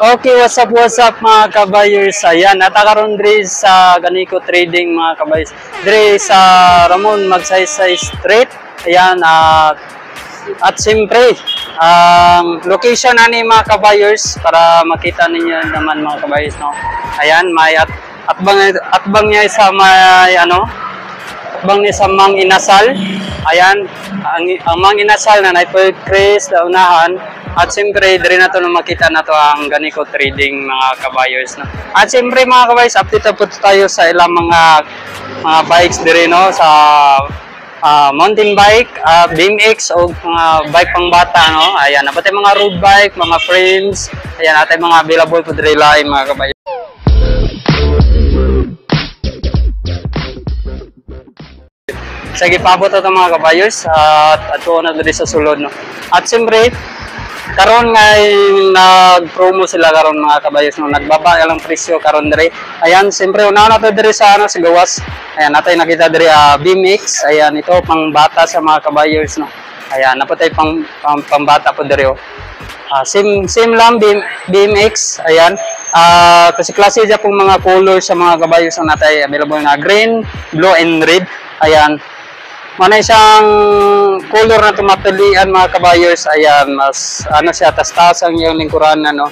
Okay, what's up mga kabayers? Ayan, natakaroon diri sa Ganiko Trading mga kabayers. Diri sa Ramon Magsaysay Street. Ayan, at siyempre, ang location ani mga kabayers para makita ninyo naman mga kabayers, no. Ayan, may atbang niya sa may atbang niya sa Mang Inasal. Ayan, ang Mang Inasal na Naipol Chris na unahan. At siyempre, diri na to na makita na to ang Ganiko Trading mga kabayers, no. At siyempre mga kabayers, update po tayo sa ilang mga bikes diri, no, sa mountain bike, BMX o mga bike pang bata, no. Ayan, napatay mga road bike, mga frames. Ayan, natay mga available po diri lain mga kabayers. Sige, paabot ito mga kabayers at ato na diri sa sulod, no. At siyempre, karon nga nag-promo sila karon mga kabayers, no. Nagbaba lang presyo karon diri. Ayan, siyempre una na to diri sa sa gawas. Ayan, natay nakita diri BMX. Ayan, ito pang bata sa mga kabayers, no. Ayan, napatay pang bata po diri, oh. Same lang BMX. Ayan. Kasi klase dyan pong mga color sa mga kabayers na natay available na green, blue, and red. Ayan. Manay siyang color na tumapilian mga kabayers. Ayan, mas siya, tas-tas ang iyong lingkuran, no.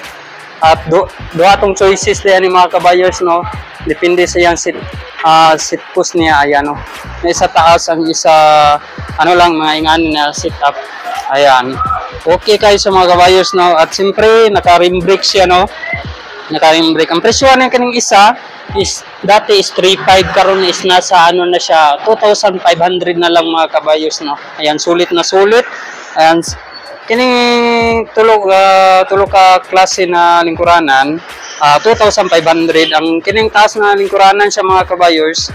At duha tong choices diyan ni mga kabayers, no. Depende sa iyang seat post niya. Ayan, no. May isa taas, ang isa lang mga ingani na setup. Ayan. Okay kayo sa mga kabayers, no. At siyempre naka-rim brake siya, no. Naka-rim brake. Ang presyo na kaning isa is dati is 3.5, karon is nasa na siya 2,500 na lang mga kabayos, no. Ayan, sulit na sulit. Ayan, kining tulo ka klase na lingkuranan, 2,500. Ang kining taas na lingkuranan sa mga kabayos,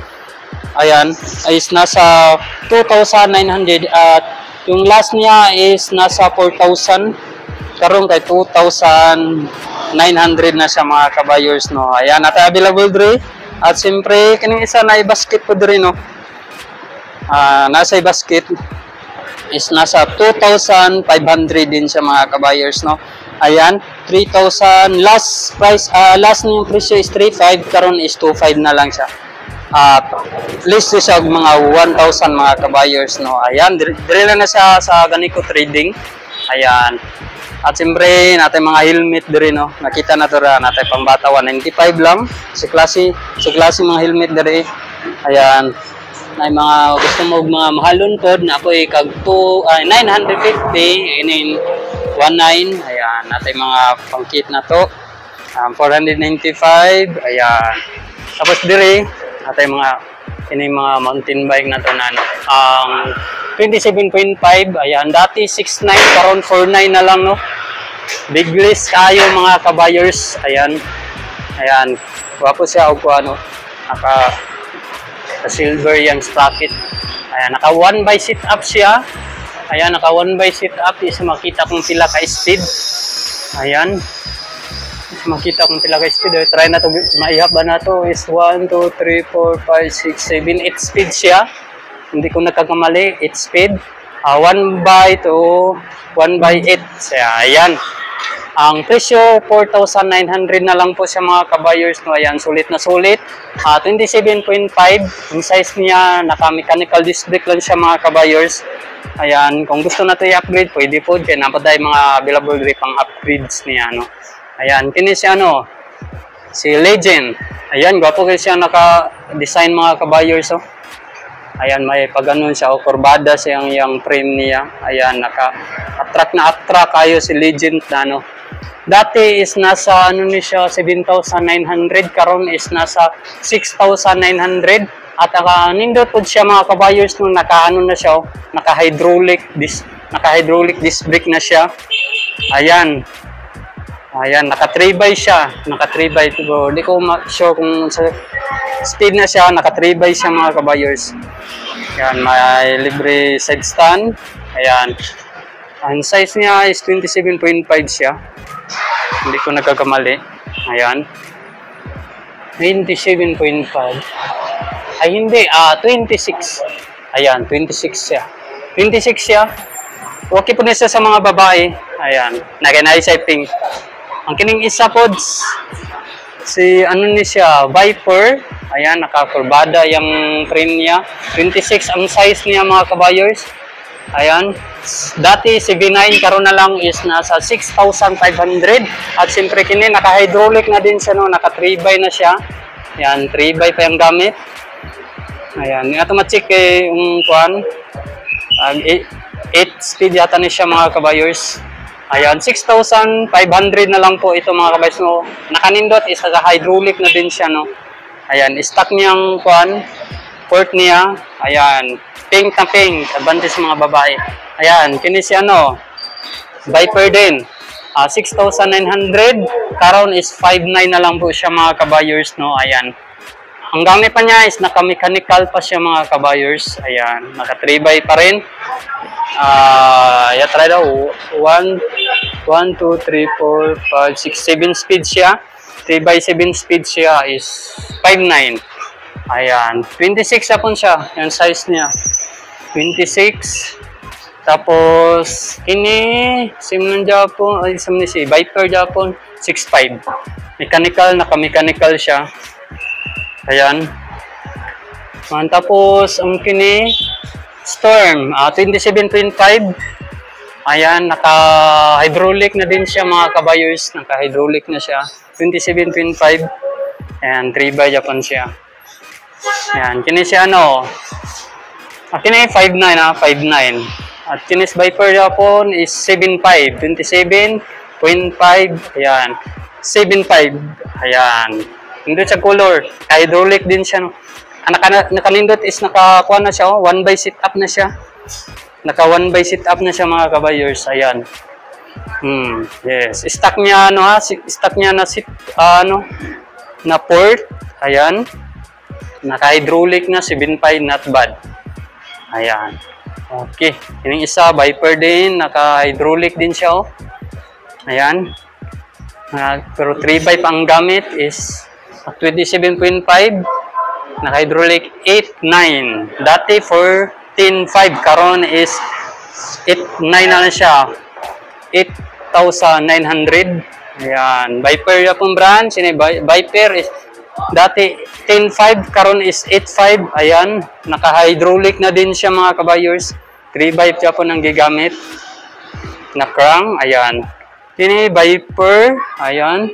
ayan, is nasa 2,900 at yung last niya is nasa 4,000. Karon kay 2,900 na siya mga kabayers, no. Ayan, natay available diri. At siyempre kining isa na i-basket po diri, no. Nasa i-basket is nasa 2,500 din siya mga kabayers, no. Ayan, 3,000 last price, last niyang presyo is 3,500, karon is 2,500 na lang siya. List siya mga 1,000 mga kabayers, no. Ayan, diri lang na siya sa Ganiko Trading. Ayan. At siyempre, natin mga helmet diri, no. Nakita na to ra, natin pang bata 195 lang. Si klase mga helmet diri. Ayan. Nay mga gusto mo mga mahalon pod na ako'y kag 950 inin 19. Ayan, natin mga pangkit na to. 495. Ayan. Tapos diri, natin mga mountain bike na to na ang 27.5. Ayan, dati 6.9, karon 4.9 na lang, no. Big list kayo mga kabayers. Ayan. Ayan, wapo siya og ano, naka silver yang sprocket. Ayan, naka 1x sit up siya. Ayan, naka 1x sit up, is makita kung pila ka speed. Ayan. Makita kung pila ka speed. Try na to, maihap ba na to, is 1 2 3 4 5 6 7 8 speed siya. Hindi ko nagkakamali, 8 speed. 1x8 siya. Ayan. Ang presyo 4,900 na lang po siya mga kabayers, no. Ayan, sulit na sulit. 27.5 ang size niya, naka-mechanical disc brake lang siya mga kabayers. Ayan, kung gusto na to i-upgrade, pwede po. Kaya napaday mga available rin pang upgrades niya, no. Ayan, kini siya, no, si Legend. Ayan, gwapo kayo siya naka-design mga kabayers, oh. Ayan, may pag-anon siya, o kurbada siyang yung frame niya. Ayan, naka-attract kayo si Legend na, no. Dati is nasa siya 7,900, karon is nasa 6,900. At nindot po siya mga kabayers, nung na siya, naka-hydraulic disc brake na siya. Ayan. Ayan, naka 3x siya. Naka 3x. Hindi ko sure kung sa speed na siya. Naka 3x siya mga kabayers. Ayan, may libre side stand. Ayan. Ang size niya is 27.5 siya. Hindi ko nagkakamali. Ayan. 27.5. Ay, hindi. 26. Ayan, 26 siya. 26 siya. Okay po na siya sa mga babae. Ayan. Nakinay sa pink. Ang kining isa pods, si ano ni siya, Viper. Ayan, nakakurbada yung frame niya. 26 ang size niya mga kabayers. Ayan. Dati 7.9, karon na lang is nasa 6,500. At siyempre kini naka-hydraulic na din siya, no? Naka 3x na siya. Ayan, 3x pa yung gamit. Ayan, yung automatic yung kuan. 8 speed yata ni siya mga kabayers. Ayan, 6,500 na lang po ito mga kabayers, no? Nakanindot is hydraulic na din siya, no? Ayan, stock niyang kuan, port niya. Ayan, pink na pink, advantage mga babae. Ayan, kini si ano, Viper din. 6,900, karon is 5,900 na lang po siya mga kabayers, no? Ayan. Ang gamit pa niya is naka-mechanical pa siya mga kabayers. Ayan, naka 3x pa rin. Try daw. 1, 2, 3, 4, 5, 6, 7 speed siya. 3x7 speed siya is 5.9. Ayan. 26 na po siya. Yung size niya. 26. Tapos, ini, Simnon Japon, ay, Simnon si Viper Japon, 6.5. Mechanical, naka-mechanical siya. Ayan. Tapos, ang kini, Storm, 27.5. Ayan, naka-hydraulic na din siya mga kabayers. Naka-hydraulic na siya. 27.5. Ayan, 3x Japan siya. Ayan, kini siya ano. Kini 5.9 5.9. At kini Viper Japan is 7.5. 27.5. Ayan. 7.5. Ayan. Hindi siya color. Hydraulic din siya. Nakalindot is nakakuha na siya. 1x sit up na siya. Naka 1x sit up na siya mga kabayers. Ayan. Yes. Stock niya ano ha. Stock niya na sit na port. Ayan. Naka-hydraulic na 7.5, not bad. Ayan. Okay. Yung isa, Viper din. Naka-hydraulic din siya. Oh. Ayan. Pero 3x ang gamit is 27.5. Naka-hydraulic 8.9. Dati 14.5. Karon is 8.9 na siya. 8,900. Ayan. Viper yung pong brand. Viper is dati 10.5, karon is 8.5. Ayan, naka-hydraulic na din siya mga kabayers. 3x siya po nang gigamit. Na crank, ayan. Ini Viper, ayan.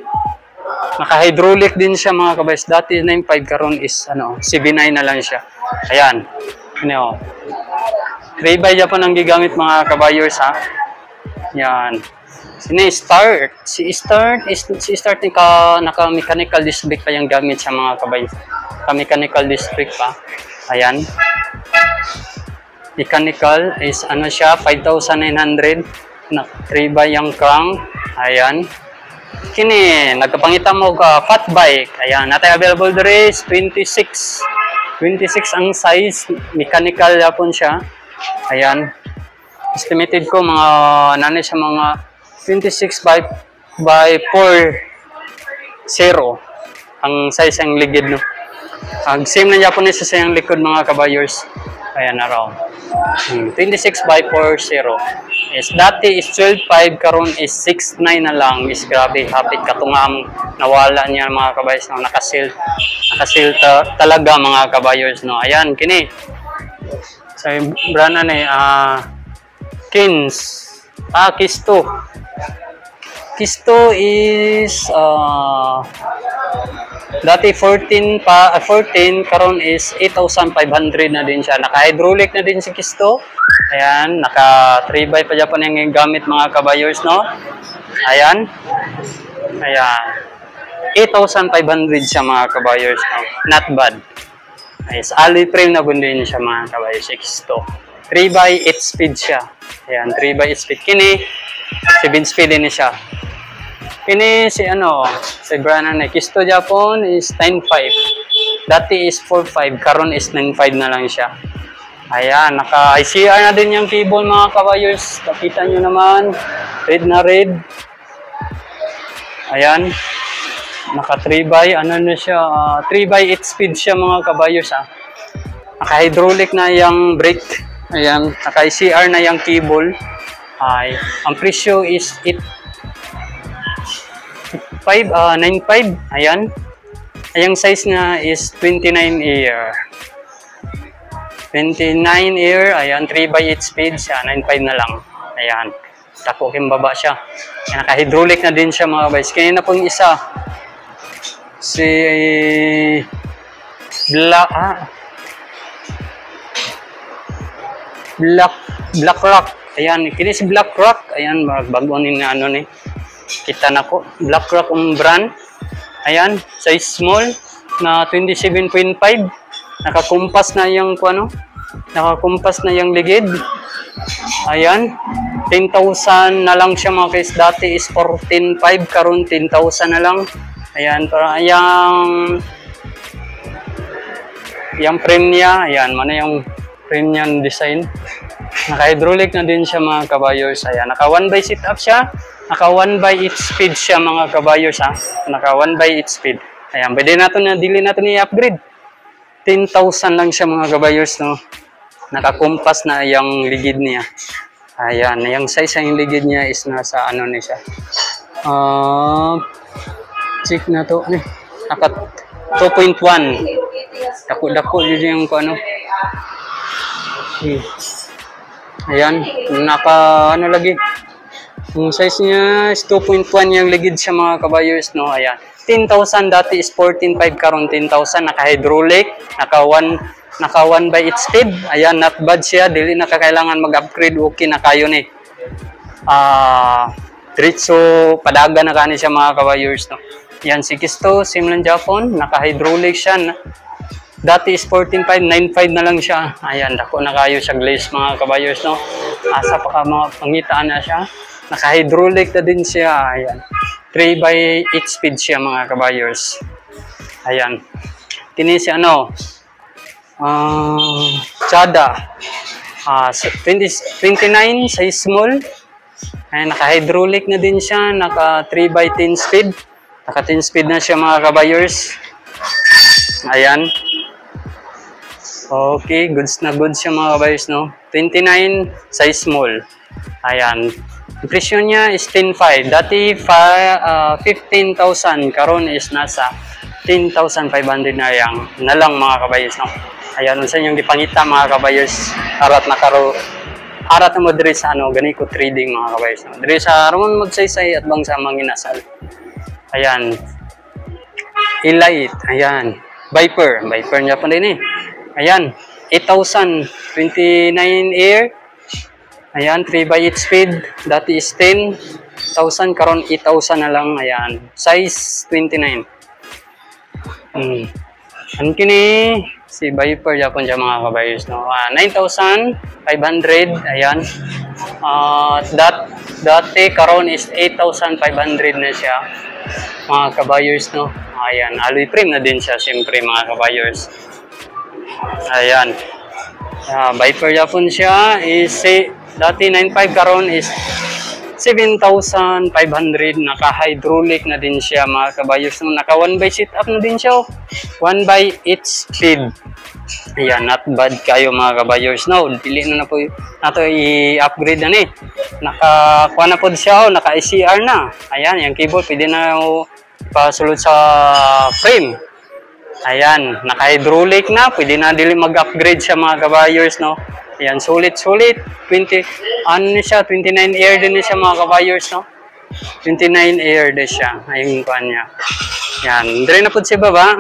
Naka-hydraulic din siya mga kabayers. Dati 9.5, karon is ano, 7.9 na lang siya. Ayan. Ano, 3x siya po nang gigamit mga kabayers ha. Ayan. Si start naka-mechanical disc brake pa yung gamit sa mga kabay. Mechanical disc brake pa. Ayan. Mechanical is ano siya, 5,900 na 3x yung crank. Ayan. Kini nagkapangita mo ka fat bike. Ayan, natay available there is 26. 26 ang size, mechanical yapon siya. Ayan. Estimated ko mga nanay sa mga 26 by 4.0 ang size ang ligid, no. Ang same na Japanese sa yung likod mga kabayers. Ayan na raw. 26 by 4.0 is dati is 12.5, karon is 6.9 na lang. Is grabe, hapit katungam nawala niya mga kabayers, no. Nakasil talaga mga kabayers, no. Ayan kini sa brand na ni Kins. Kisto is dati 14 karon is 8,500 na din siya. Naka-hydraulic na din si Kisto. Ayan, naka 3x pa Japan yung gamit mga kabayers, no. Ayan. Ayan. 8,500 siya mga kabayers, no. Not bad. Is alloy frame na gundin siya mga kabayers, si Kisto. 3x8 speed siya. Ayan, 3x8 speed. Kini 7 speed din siya. Kini si si brand na Kisto Japan is 9.5. Dati is 4.5, karon is 9.5 na lang siya. Ayan, naka-ICR na din yung cable mga kabayers. Nakita nyo naman, red na red. Ayan, naka 3x, na siya, 3x8 speed siya mga kabayers. Naka-hydraulic na yung brake. Ayan, naka-ICR na yung cable. Ay, ang presyo is 9.5. Ayan. Yung size niya is 29 air. 29 air. Ayan. 3x8 speed siya. 9.5 na lang. Ayan. Tako baba siya. Naka-hydraulic na din siya mga guys. Kanina pong isa. Si Black Rock. Ayan, kini si Black Rock. Ayan, bago ni na ano ni. Kita na ko. Black Rock ang brand. Ayan, size small na 27.5. Nakakumpas na yung ano? Nakakumpas na yung ligid. Ayan, 10,000 na lang siya mga guys. Dati is 14.5, karon 10,000 na lang. Ayan, para yung frame niya, ayan, mana yung frame niya design. Naka-hydraulic na din siya mga kabayos. Ayan, naka 1x sit up siya. Naka 1x8 speed siya mga kabayos ha. Naka 1x8 speed. Ayan, pwede natin na dili natin i-upgrade. 10,000 lang siya mga kabayos no. Nakakumpas na yung ligid niya. Ayan, yung size ng ligid niya is nasa ano ni siya. Check na to. Naka 2.1. Dako-dako yun yung ano. Ayan, naka ano lagi. Yung size niya is 2.1 yung ligid siya mga kabayos no. Ayan. 10,000 dati is 14.5 karon 10,000 naka-hydraulic, naka 1x8 speed. Ayan, not bad siya. Dili na kailangan mag-upgrade. Okay na kayo ni. Diretso padaga na kani siya mga kabayos no. Yan, 6.2, Simlan Japon, naka-hydraulic siya. Dati is 14.5, 9.5 na lang siya. Ayan, dako na kayo siya glaze mga kabayos, no? Asa pa ka mga pangitaan na siya. Naka-hydraulic na din siya. Ayan, 3x8 speed siya mga kabayos. Ayan. Kini si ano? Chada. 29, size small. Ayan, naka-hydraulic na din siya. Naka 3x10 speed. Naka 10 speed na siya mga kabayers. Ayan. Okay, goods na goods siya mga kabayers, no? 29, size small. Ayan. Presyo niya is 10.5. Dati 15,000. Karon is nasa 10,500 na lang mga kabayers, no? Ayan, unsa yung gipangita mga kabayers. Arat na mo diri sa ano, ganito trading mga kabayers, no? Diri sa Ramon magsaysay at bang sa manginasal. Ayan. Elite. Ayan. Viper niya pa din eh. Ayan. 8,000. 29 air. Ayan. 3x8 speed. Dati is 10,000. Karon 8,000 na lang. Ayan. Size 29. Ano kini? Si Viper Japon siya mga kabayos. No? 9,500. Ayan. Dati karon is 8,500 na siya. Mga kabayos, no? Ayan, alloy frame na din siya, siyempre, mga kabayos. Ayan. Viper Japon siya is, dati 9.5 karon is 7,500. Naka-hydraulic na din siya, mga kabayos. Naka 1x sit up na din siya. 1x8 speed. Ayan, not bad kayo mga kabayos. No, dili na po nato i-upgrade na ni. Naka-kuha na po siya, naka-ECR na. Ayan, yung keyboard pwede na pasulod sa frame. Ayan, naka-hydraulic na. Pwede na dili mag-upgrade siya mga kabayos, no. Ayan, sulit. 29 air din siya mga kabayos, no. 29 air din siya. Ayun kuha niya. Ayan, dire na po siya baba.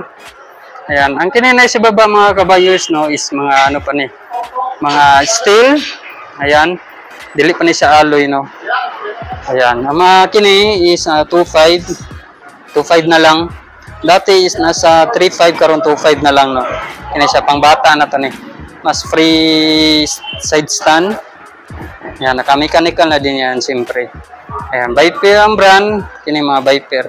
Ayan, ang kininay sa baba mga kabayos, no, is mga ano pa ni, mga steel. Ayan, dili pa ni sa alloy, no. Ayan, ang mga kini is 2.5 na lang. Dati is nasa 3.5 karon 2.5 na lang, no. Kini siya pang bata na to ni. Mas free side stand. Ayan, naka-mechanical na din yan siyempre. Ayan, Viper ang brand, kini mga Viper.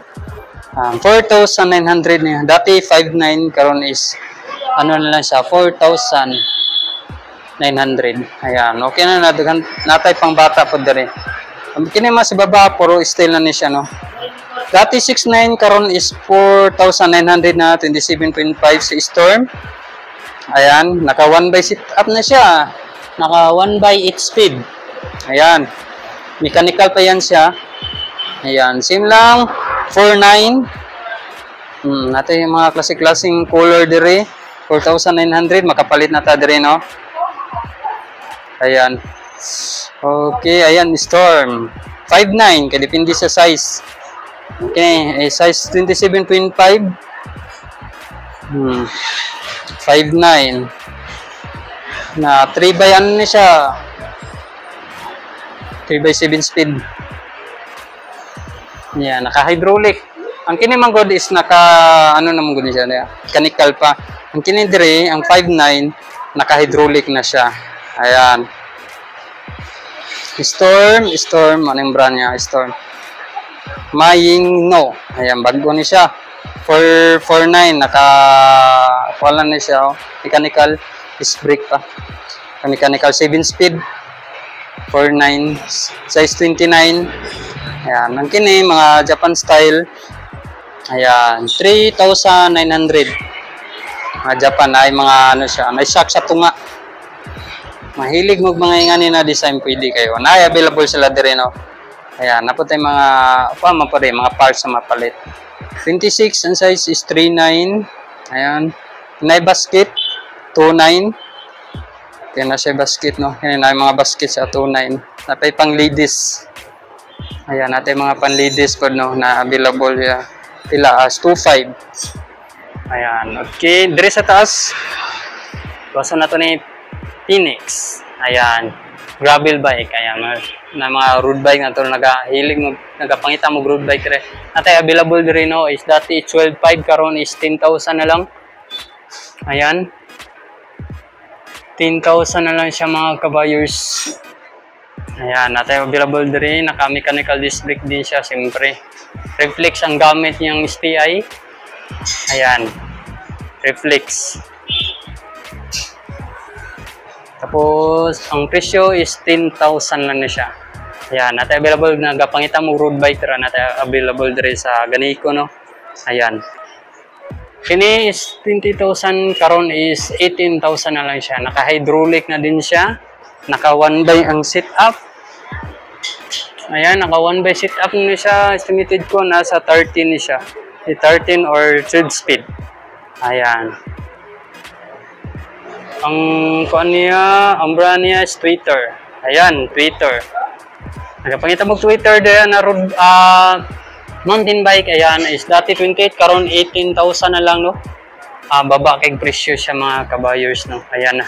4,900 niya. Dati 5,900 karon is ano na lang siya 4,900. Ayan, okay na natay pang bata po diri. Kini mas baba puro steel na ni siya, no. Dati 6,900 karon is 4,900 na 27.5 sa Storm. Ayan, naka 1x sit up na siya. Naka 1x8 speed. Ayan. Mechanical pa yan siya. Ayan, same lang. 49. Nato yung mga klase-klaseng color dire. 4,900. Makapalit na ta dire, no? Ayan. Okay, ayan, Storm. 5'9", kaya depende sa size. Okay, size 27.5. 5'9". Na 3 by ano na siya? 3 by 7 speed. Yan, naka-hydraulic. Ang kini man god is ano naman god siya, mechanical pa. Ang kini dire, ang 5'9", naka-hydraulic na siya. Ayan. Storm, anong brand niya? Storm. Maying no. Ayan, bago ni siya. 449, wala na siya. Mechanical, disc brake pa. Mechanical 7 speed. 49, size 29. Ayan, ang kini, mga Japan style. Ayan, 3,900. Mga Japan ay mga ano siya, may shock sa tunga. Mahilig mo mga ingani na design, pwede kayo. Na-available sila dire, no? Ayan, naputay mga mga parts na mapalit. 26, ang size is 39. Ayan. Nay basket, 29. Kaya na siya basket, no? Yan na mga basket sa 29. Napay pang ladies. Ayan, natin mga pan ladies po, no? Na available ya. Pila as 25. Ayan, okay. Dire sa taas. Basta na to ni Phoenix. Ayan. Gravel bike. Ayan. Na mga road bike na ito. Nagapangita mo road bike rin. Natay available rin, no, is dati 12.5 karon is 10,000 na lang. Ayan. 10,000 na lang siya mga kabayers. Ayan. Natay available rin. Naka-mechanical disc brake din siya. Siyempre. Reflex ang gamit niyang STI. Ayan. Reflex. Tapos, ang presyo is 10,000 lang na siya. Ayan, natin available, nagapangita mo road bike, natin available dire sa Ganico, no? Ayan. Kini is 20,000, karon is 18,000 na lang siya. Naka-hydraulic na din siya. Naka 1x ang setup. Ayan, naka 1x setup na siya. Estimated ko, nasa 13 na siya. 13 or 12 speed. Ayan. Ang ang brand niya is Twitter. Ayan, Twitter. Nagapangita mo Twitter din na road, mountain bike. Ayan, is dati 28, karon 18,000 na lang, no? Baba kay presyo siya mga kabayers, no? Ayan na.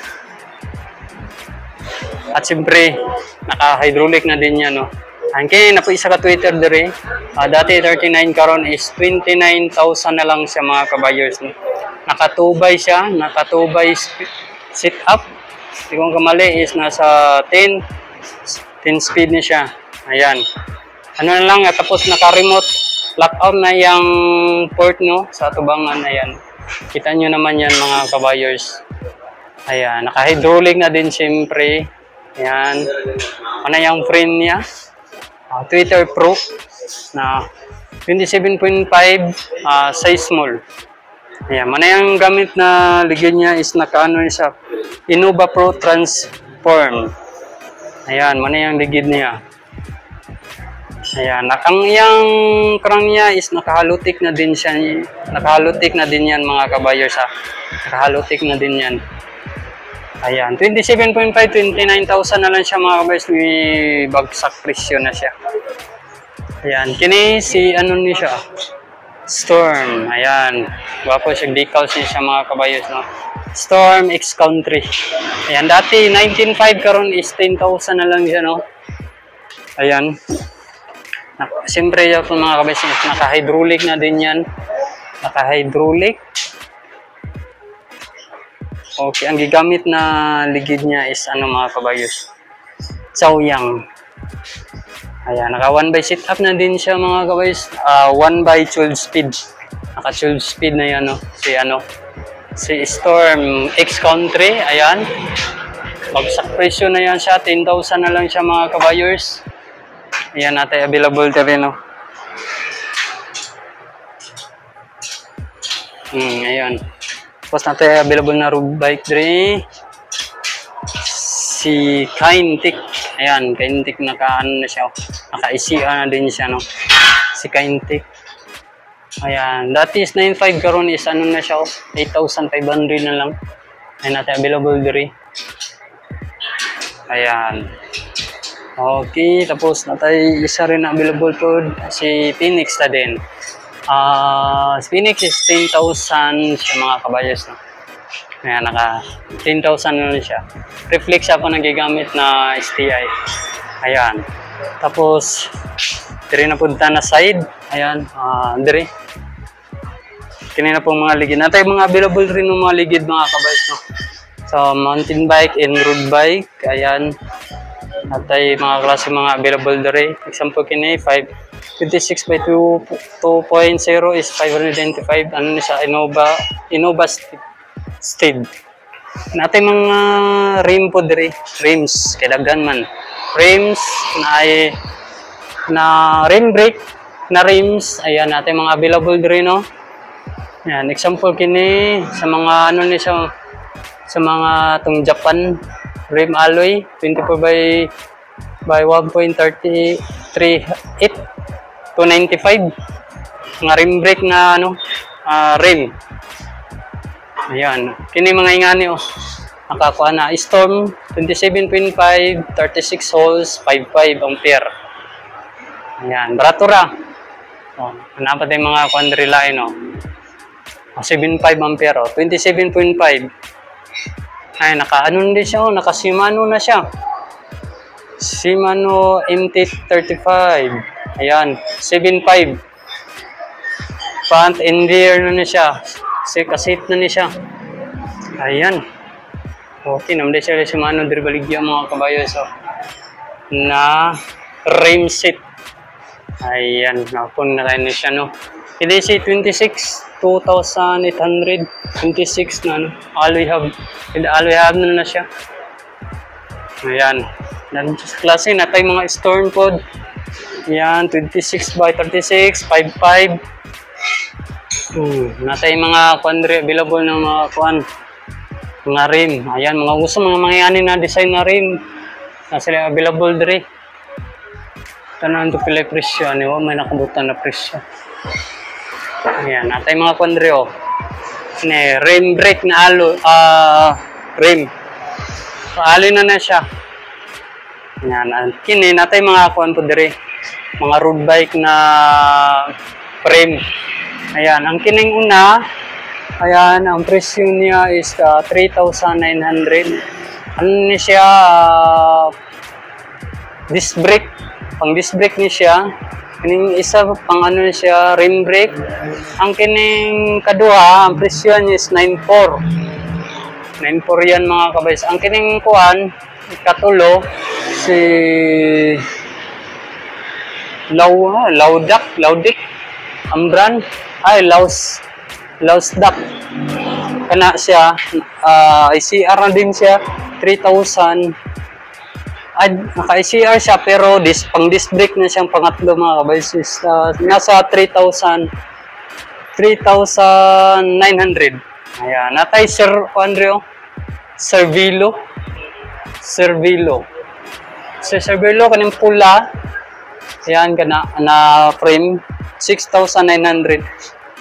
At siyempre, naka-hydraulic na din yan, no? Ang kaya na po isa ka Twitter dire. Dati 39, karon is 29,000 na lang siya mga kabayers, no? Nakatubay siya, nakatubay sit up. Hindi kong kamali is nasa 10 speed na siya. Ayan. Ano na lang, tapos naka-remote lockout na yung port, no, sa tubangan. Ayan. Kita nyo naman yan mga kabayers. Ayan. Naka-hydraulic na din siyempre. Ayan. Ano yung frame niya? Twitter Pro na 27.5 size small. Ayan, mana yung gamit na ligyan niya is naka-ano siya, Innova Pro Transform. Ayan, mana yung ligid niya. Ayan, yung krang niya is nakahalutik na din siya. Nakahalutik na din yan mga kabayers, ha. Nakahalutik na din yan. Ayan, 27.5, 29,000 na lang siya mga kabayers. May bagsak presyo na siya. Ayan, kini si ano ni siya, Storm. Ayan. Wapo siya, decal siya mga kabayos, no? Storm X Country. Ayan. Dati 19.5, karon is 10,000 na lang siya, no? Ayan. Siyempre yung mga kabayos, naka-hydraulic na din yan. Naka-hydraulic. Okay. Ang gigamit na ligid niya is ano mga kabayos? Chaoyang. Ayan, naka 1x sit up na din siya mga kabayos. 1x 12 speed. Naka 12 speed na yan, no? Si Storm X Country. Ayan. Bagsak presyo na yan siya. 10,000 na lang siya mga kabayos. Ayan, natin available na rin, no? Ayan. Tapos natin available na road bike rin. Si Kaintik. Ayan, Kaintik naka-ano na siya. Naka-ICA na din siya, no? Si Kaintik. Ayan, dati is 9.5 karon is ano na siya, 8,500 na lang. Ay natin available diri. Ayan. Okay, tapos natay isa rin na available po si Phoenix ta din. Phoenix is 10,000 siya mga kabayos, no? Ayan, naka 10,000 na siya. Reflex siya po nagigamit na STI. Ayan. Tapos, diri na punta na side. Ayan, diri. Kanina po mga ligid. Natay mga available rin ng mga ligid mga kabayos, no? So, mountain bike and road bike. Ayan. Natay mga klase mga available diri. Example kini 26 by 2.0 is 595. Ano ni siya? Innova Steed. Natay mga rim po diri. Rims. Kailangan man. Rims na rim brake na rims. Ayan, natay mga available diri, no? Ayan, example kini sa mga ano ni siya, sa mga tong Japan rim alloy 24 by 1.338 295 nga rim brake na ano rim. Ayan, kini mga ingani nakakuha na Storm 27.5 36 holes 55 ampere. Ayan, barato ra. Napat yung mga quandary line 7.5 ampere 27.5. Ay, naka-ano din siya, naka-Shimano na siya. Shimano MT35. Ayan, 7.5. Front and rear na siya. Kasi-safe na siya. Ayan. Okay, naman siya Shimano Dribaligya mga kabayo. So, na rim set. Ayan, nakapon na rin siya, no? PDC 26, 2,800, 26 na, no? Alloy hub na siya. Ayan. Sa klase, natay mga Storm pod. Ayan, 26 by 36, 55. Natay mga quandary available ng mga rim. Ayan, mga gusto mga mangyayani na design na rim. Sila available diri. Tanan to pila presyo, may nakabutan na presyo. Ayan, natay mga quandary rim brake na rim. So, alloy na siya. Ayan, kini natay mga kuan po diri. Mga road bike na frame. Ayan, ang kining una, ayan, ang presyo niya is 3,900. Ano ni siya? Disc brake. Pang disc brake ni siya. Kining isa pang ano siya, rim brake. Ang kining kadua, ang presyo niya is 9,400. 9,400 yan mga kabays. Ang kining kuan, katulo, si Laudik, ang brand, ay Lausdak. Kana siya, ICR na din siya, 3,000. Ay, naka-ICR siya pero pang disc brake na siyang pangatlo mga kabays. Nasa 3,900. Ayan, natay Sir Andreo, Cervelo. Sa Cervelo kaning pula. Ayan, na frame 6,900.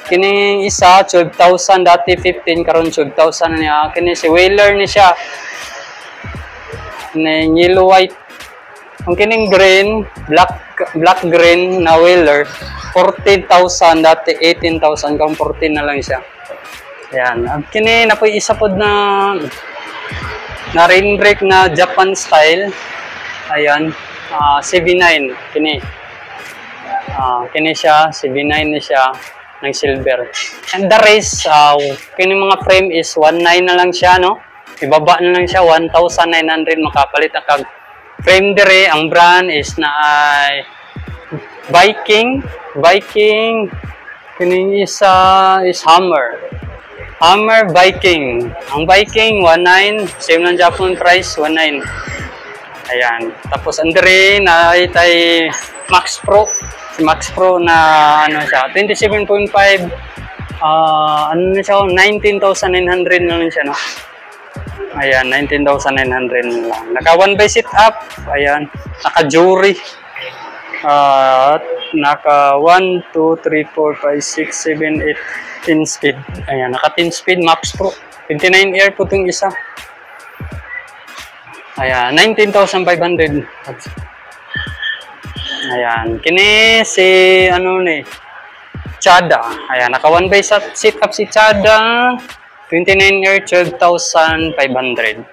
Kini isa 12,000 dati 15 karon 12,000 niya. Kini si Whaler ni siya. Ning yellow white. Ang kining green, black green na Whaler 14,000 dati 18,000 karon 14 na lang siya. Ayan, ang kini na po isa pod na rim brake na Japan style. Ayan, CB9 kini. Kini siya, CB9 ni siya ng silver. And the rest, kini mga frame is 1,900 na lang siya, no? Ibaba na lang siya 1,900 makapalit ang kag frame dire. Ang brand is na Viking. Kini isa is Hammer Viking. Ang Viking 1,900, same lang Japan price 1,900. Ayan. Tapos andre na itay Max Pro. Si Max Pro na ano siya, 27.5. Ano na siya, 19,900 na lang siya, no? Ayan, 19,900 lang. Naka 1 by sit up. Ayan. Naka jury. naka 1, 2, 3, 4, 5, 6, 7, 8, 10 speed. Ayan, naka 10 speed, Max Pro. 29 air po itong isa. Ayan, 19,500. Ayan, kini si, ano ni, Chada. Ayan, naka 1 by sit up si Chada. 29 air, 12,500.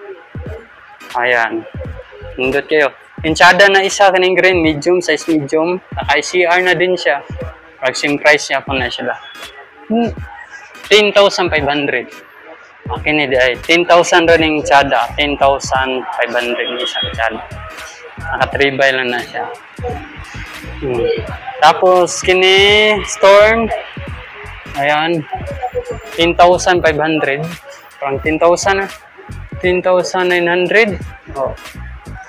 Ayan, nindot kayo. Inchada na isa, kaning green, medium, size medium. Naka-ICR na din siya. Same price niya po na sila. 10,500. Okay ni ay 10,000 rin yung Chada. 10,500 yung isang Chada. Naka-3 by lang na siya. Tapos, kini Storm. Ayan. 10,500. Parang 10,000 na. 10,900. Oh.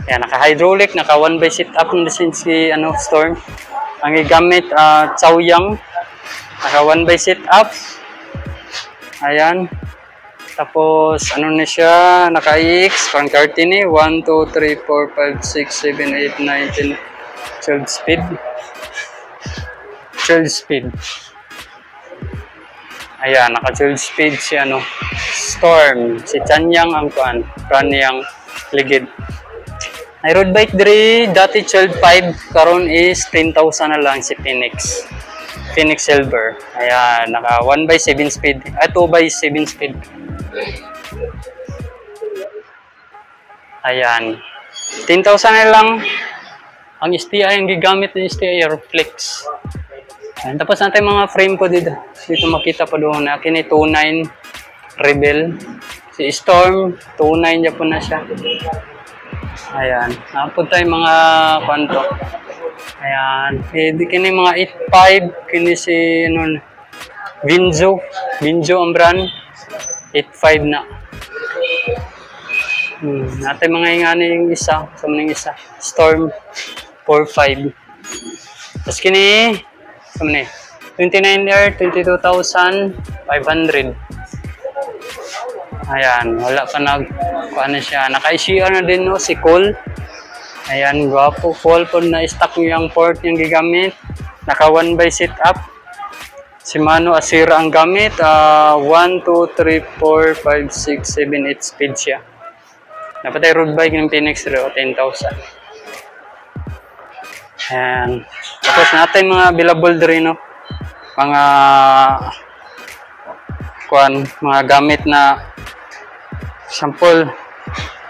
Ayan, naka-hydraulic, naka 1 by sit up na din si Storm. Ang igamit, Chaoyang. Naka 1 by sit up. Ayan. Tapos, ano na siya, naka-IX, pang 30 1, 2, 3, 4, 5, 6, 7, 8, 9, 10, 12 speed. 12 speed. Ayan, naka 12 speed si Storm. Si Chanyang ang brand niyang ligid. Ay road bike diri dati 12.5 karon is 10,000 na lang si Phoenix. Phoenix Silver. Ayan, naka 1 by 7 speed. 2 by 7 speed. Ayan. 10,000 na lang. Ang STI, ang gigamit ng STI Airflex. Ayan, tapos natin mga frame ko dito. Dito makita pa doon na kini 29 Rebel. Si Storm 29 Japon na siya. Ayan, napod tayo mga kwanto. Ayan, di kini mga 8.5, kini si Vinzo ang brand. 8.5 na. Natin mga ingani yung isa, sumning isa. Storm 4.5. Tapos kini, sumning 29 air, 22,500. Ayan, wala pa kuha siya. Naka-ICR na din si Cole. Ayan, gwapo. Cole po na stock yung port yung gigamit. Naka 1 by sit up. Si Mano Asira ang gamit. 1, 2, 3, 4, 5, 6, 7, 8 speed siya. Napatay road bike ng Phoenix Rio, 10,000. Ayan. Tapos natin mga billable drin, no? Mga gamit na sample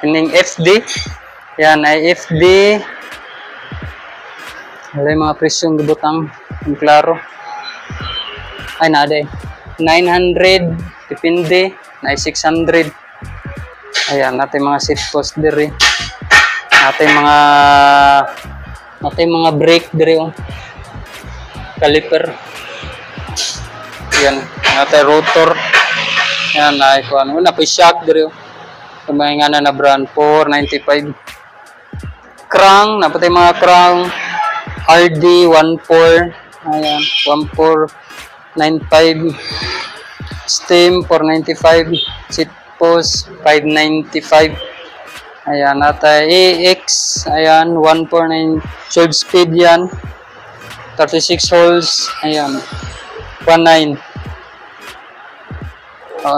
ining FD. Yan ay FD. Wala yung mga presyong gibutang ang klaro. Ay nada 900 depende na 600. Ayan natin mga seat post diri. Natin mga brake diri caliper. Yan natin rotor. Yan ay kuan na pa shock diri. Kumainga na brand 495. Crank, napatay mga crank RD 14. Ayan, 1495. Steam 495. Seat post 595. Ayan, natay AX. Ayan, 149 12 speed yan. 36 holes. Ayan, 19.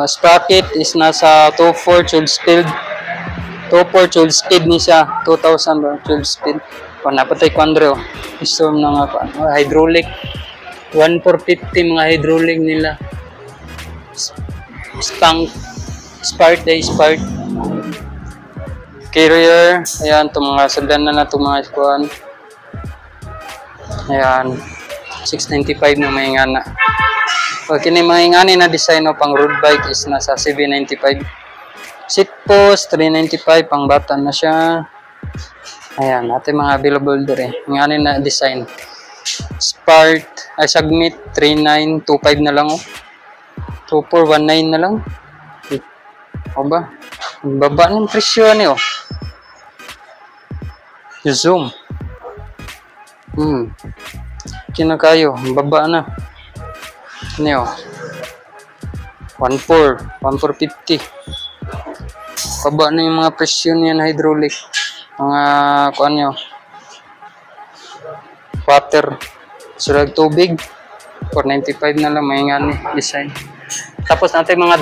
Sprocket is nasa 2.4 12 speed. 2.4 12 speed ni siya. 2,000 12 speed. Napatay ko Andreo. Storm na nga hydraulic. 1,450 mga hydraulic nila. Spark. Carrier. Ayan, itong mga sadan na itong mga iskuhan. Ayan. 695 na may ngana. Pag kini mga ingani na design pang road bike is nasa 795. Seat post 395 pang bata na siya. Ayan, natin mga available dire. Ingani na design. Spark ay submit 3925 na lang 2419 na lang. O ba? Ang baba ng presyo niyo. Zoom. Kina kayo, ang baba na. Niyo 1450. Baba na yung mga presyo niyan hydraulic. Mga kuan nyo water Sulag tubig. 495 na lang, may nga ni design. Tapos natin mga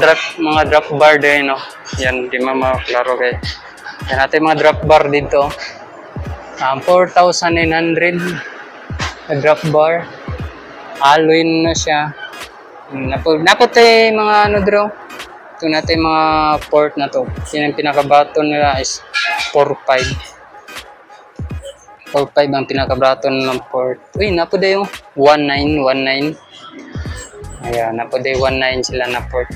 drop bar din, no? Yan, di maklaro kay. Yan natin mga drop bar dito. 4,900 na drop bar. Alloy na siya. Napot mga ano draw. Ito natin mga port na to. Yan ang pinaka-button nila is 4.5. 4.5 ang pinaka-button ng port. Uy, napo yung 1919. Ayan, napo 19 sila na port.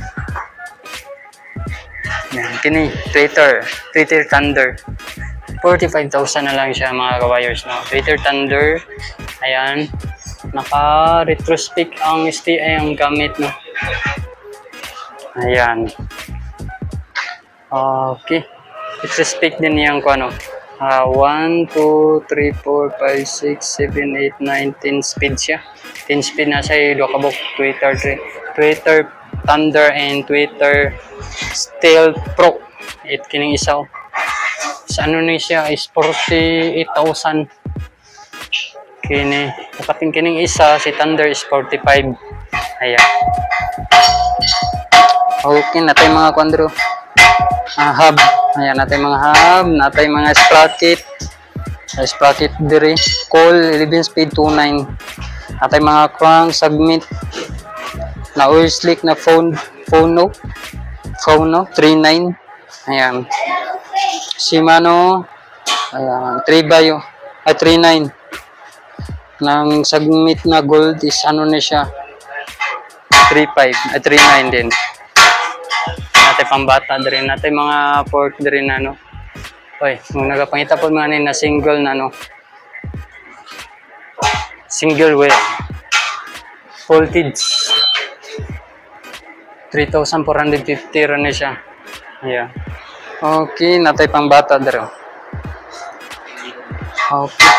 Yan, kini Twitter Thunder. 45,000 na lang siya mga ka-wires, no? Twitter Thunder. Ayan. Naka-retrospect ang STI ang gamit, no? Ayan. Okay. Retrospect din yung ko, ano? 1, 2, 3, 4, 5, 6, 7, 8, 9, 10 speed siya. 10 speed na siya yung kabok Twitter Thunder and Twitter Stealth Pro. Kining isa. Sa ano na siya is 48,000. Kining isa si Thunder is 45. Ayan. Okay, natay mga kwandro. Hub. Ayan, natay mga hub, natay mga sprocket. Sprocket diri. Coil 11 speed 29. Natay mga crank submit. Na oil slick na Phono 39. Ayan. Shimano. Ayan, 39. Nang submit na gold is ano na siya 39 din. Natin pambata din natin mga port din na no. Oy, nung nagapangita po mga na single na no. Single well. Voltage 3,450 ron na siya. Yeah. Okay, natay pambata din. Okay.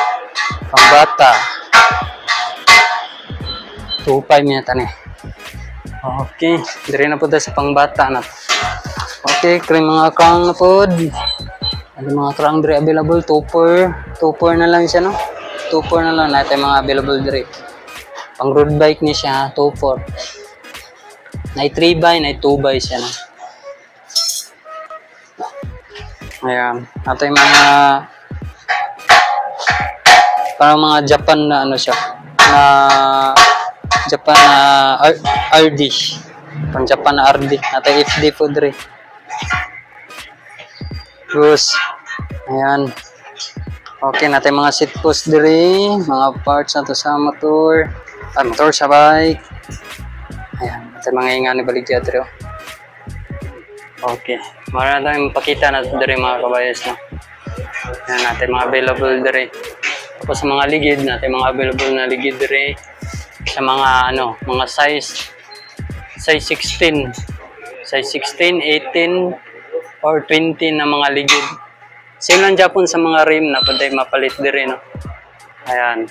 Pambata. 2.5 minute ni. Okay, dire na po sa pangbata na. Okay, kay mga crown na po. Ano mga crown dire available 2.4 na lang siya, no? 2.4 na lang natin mga available dire. Pang road bike ni siya 2.4. Nay 3x, nay 2x siya, no? Ayan, natin mga parang mga Japan na ano siya na Japan na RD. Pang Japan na RD. Natay FD po dre. Terus, ayan. Okay, natay mga seat post dre. Mga parts na to sa motor. Motor sa bike. Ayan. Natay mga ingani baligya dre. Okay. Mara tayong pakita na dre mga kabayas. No? Ayan, natay mga available dre. Tapos sa mga ligid natay mga available na ligid dre. Sa mga ano, mga size 16, 18 or 20 na mga ligid. Same lang Japon sa mga rim na pwede mapalit din, no? Ayan.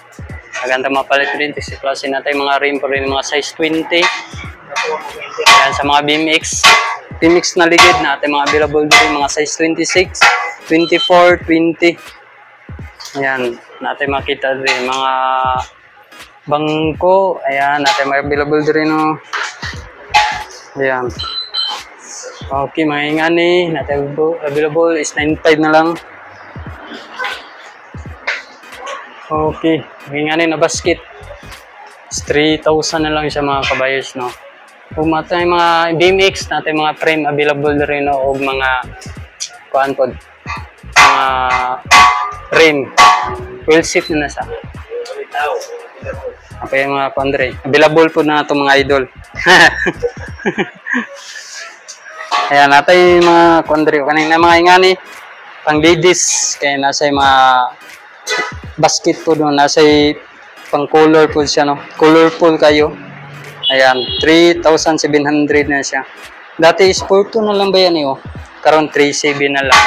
Maganda mapalit din kasi klase natin mga rim pa rin mga size 20. Ayan, sa mga BMX na ligid natin mga available din mga size 26, 24, 20. Ayan, natin makita din mga bangko, ayan, natin may available din, no? Ayan. Okay, mga ingani, natin available is 9.5 na lang. Okay, mga ingani na basket is 3,000 na lang siya mga kabayos, no? Kung matay mga BMX, natin mga frame available din, no? O mga kuhaan po, mga frame, wheel seat na nasa. Apa yung mga Andre? Available po na itong mga idol. Ayan, natin yung mga Andre. Kanina mga ingani, pang ladies. Kaya nasa yung mga basket po doon. Nasa yung pang colorful siya, no? Colorful kayo. Ayan, 3,700 na siya. Dati sport 2 na lang ba yan eh, oh? Karon 3,700 na lang.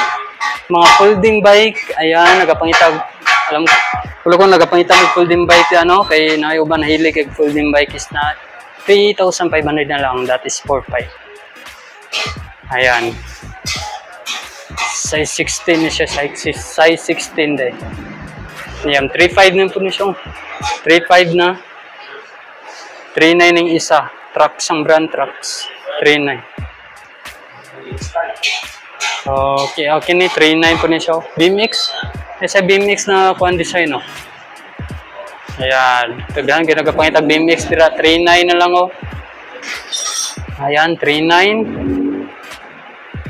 Mga folding bike, ayan, nagapangitag. Alam ko, kung nagapangita ng folding bike ano, kay naiuban hilig kay folding bike is na 3,500 na lang, that is 4.5. Ayan. Size 16 na siya, size 16 din. Ayan, 3.5 na po na siya. 3.5 na. 3.9 yung isa. Trucks ang brand, trucks. 3.9. Okay, okay ni 3.9 po niya siya. BMX. Sa BMX na kuan design, no? Ayan. Tagahan, ginagapangitag BMX dira. 3.9 na lang, oh. Ayan, 3.9.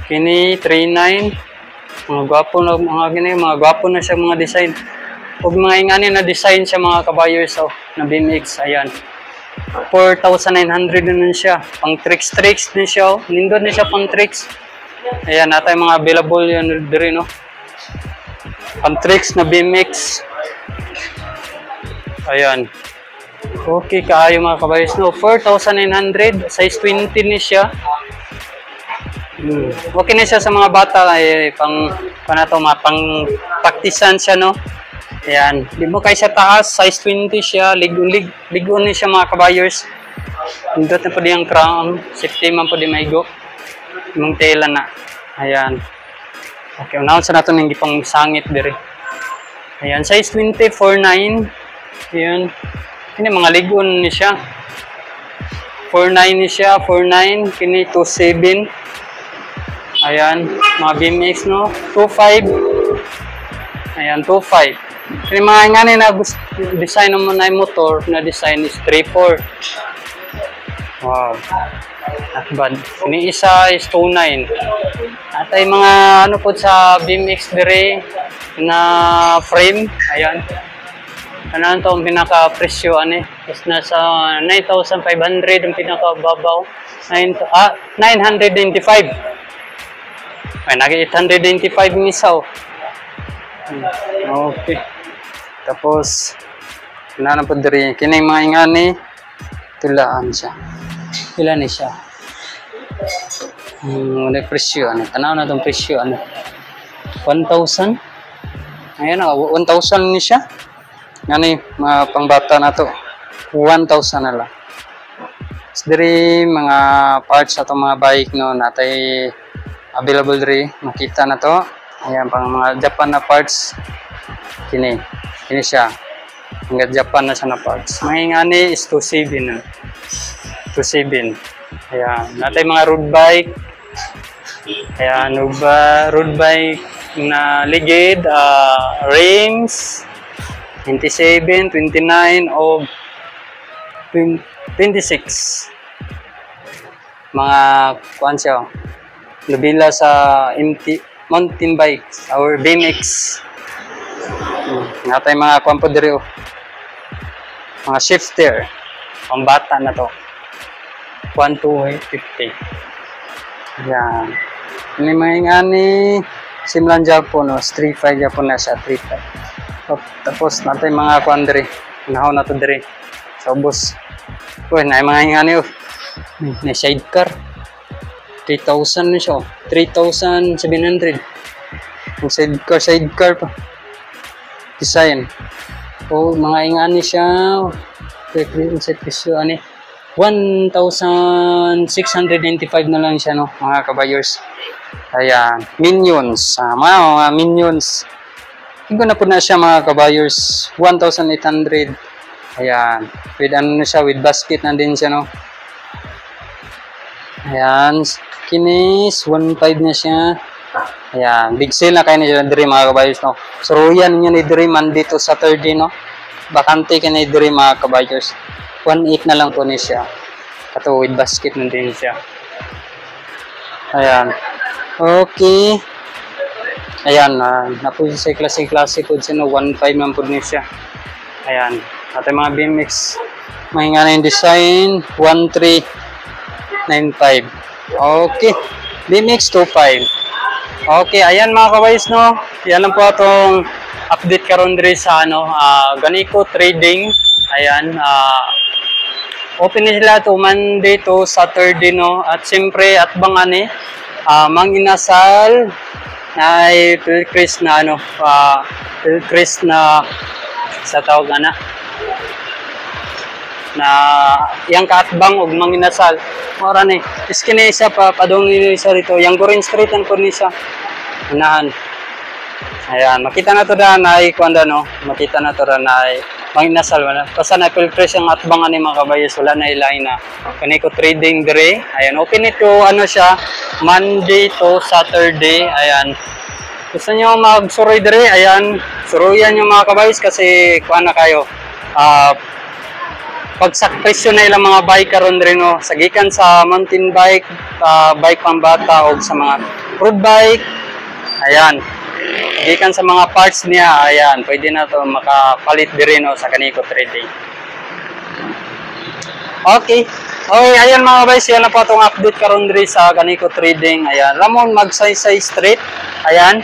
Kini 3.9. Mga gwapo na, mga gwapo na siya mga design. Huwag mga ingani na design siya mga kabayers, oh, na BMX. Ayan. 4,900 na nun siya. Pang tricks din siya, oh. Nindot na siya pang tricks. Ayan, natay mga available yun rin, no? Pang tricks na BMX. Ayan. Okay, kaayo mga kabayos, no? 4,900. Size 20 ni siya. Okay na siya sa mga bata. Pang praktisan siya, no? Ayan. Di mo kayo siya taas. Size 20 siya. Ligon ni siya mga kabayos. Indot na po di ang crown. Safety man po di maigo. Yung tela na. Ayan. Okay, unahan sa natin hindi pang sangit diri. Ayan, size 20, 4.9. Ayan. Kini mga ligon ni siya. 4.9 ni siya, 4.9. Kini 2.7. Ayan, mga BMX, no? 2.5. Ayan, 2.5. Kini mga ingani na design naman na yung motor na design is 3.4. Wow. Not bad. Kini isa is 2.9. At ay mga ano po sa BMX dire na frame. Ayan. Ano ito ang pinaka-presyo, Is nasa 9,500 ang pinaka-babaw. 995. Ay, nag-895 yung isa, oh. Okay. Tapos, na po diri. Kini mga ingani, tulaan siya. Ilan ni siya? Ano presyo, Tanaw na itong presyo, 1,000? Ayan, 1,000 ni siya. Yan mga pangbata na to. 1,000 na lang. Diri mga parts sa itong mga bike, no, natay available diri. Makita na to. Ayan, pang mga Japan na parts. Kini siya. Hanggang Japan na siya na parts. Mga ingani is 2.7 na. 2.7. Ayan, natay mga road bike. Ayan, road bike na ligid, rims. 27, 29, o 26. Mga kuan siya. Nabila sa mountain bikes or BMX. Natay mga kuan po diri, oh. Mga shifter. Pambata na to. 1,250. Yan. Ini mga ingani simlan Japon, no? 3.5 Japon na siya, 3.5. Tapos natin mga kuan diri. Nahaw na to diri. Sa ubos. Uy, na mga ingani, oh. May sidecar. 3,000 na siya, oh. 3,700. Yung sidecar pa. Design. Oh, mga ingani siya. Sa presyo, 1,695 na lang siya, no, mga kabayers. Ayan, minions. Mga minions. Igo na po na siya mga kabayers. 1,800. Ayan. With ano na siya, with basket na din siya, no. Ayan. Kinis, 1.5 na siya. Ayan. Big sale na kayo na siya diri mga kabayers, no. So, yan ninyo ni diri Monday to Saturday, no. Bakante ka na diri mga kabayers. 1.8 na lang po niya siya. Kato with basket na din siya. Ayan. Okay. Ayan. Napo siya klase po siya, no. 1.5 man po niya siya. Ayan. At mga BMX. Mahinga na yung design. 1,395. Okay. BMX 2.5. Okay. Ayan mga kabayos, no. Yan lang po itong update karon diri sa Ganiko Trading. Ayan. Open sila to Monday to Saturday, no. At siyempre at bang manginasal ay Pilcris na Pilcris na sa tawag na yang kaatbang og manginasal. Ora ni iskine isa pa padong ni isa rito. Yang Gorin Street an po ni siya. Unahan. Ayan, makita na to da na kuanda, no. Makita na to da na manginasal wala. Basta na filtres ang atbangan ni mga kabayos, wala na ilain na. Kaniko trading dire. Ayan, open ito ano siya, Monday to Saturday. Ayan. Gusto niyo magsuroy dire? Ayan, suruyan niyo mga kabayos kasi kuan na kayo. Pagsakpresyo na ilang mga bike karon rin no, sagikan sa mountain bike, bike pambata o sa mga road bike. Ayan. Sagikan sa mga parts niya, ayan, pwede na to makapalit din no sa Kaniko Trading. Okay. Okay, ayan mga guys, yan na po itong update karon diri sa Kaniko Trading. Ayan, lamon magsaysay street. Ayan,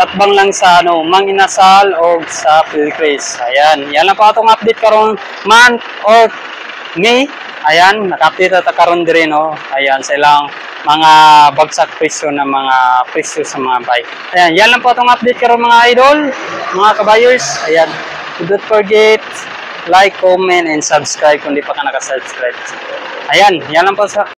atbang lang sa ano, Manginasal o sa Pilcris. Ayan, yan na po itong update karon month of May. Ayan, naka-update ta karon diri no. Ayan, sa ilang mga bagsak presyo ng mga presyo sa mga bike. Ayan, yan lang po itong update karon mga idol, mga kabayers. Ayan, don't forget like, comment, and subscribe kung di pa ka nakasubscribe. Ayan, yan lang po sa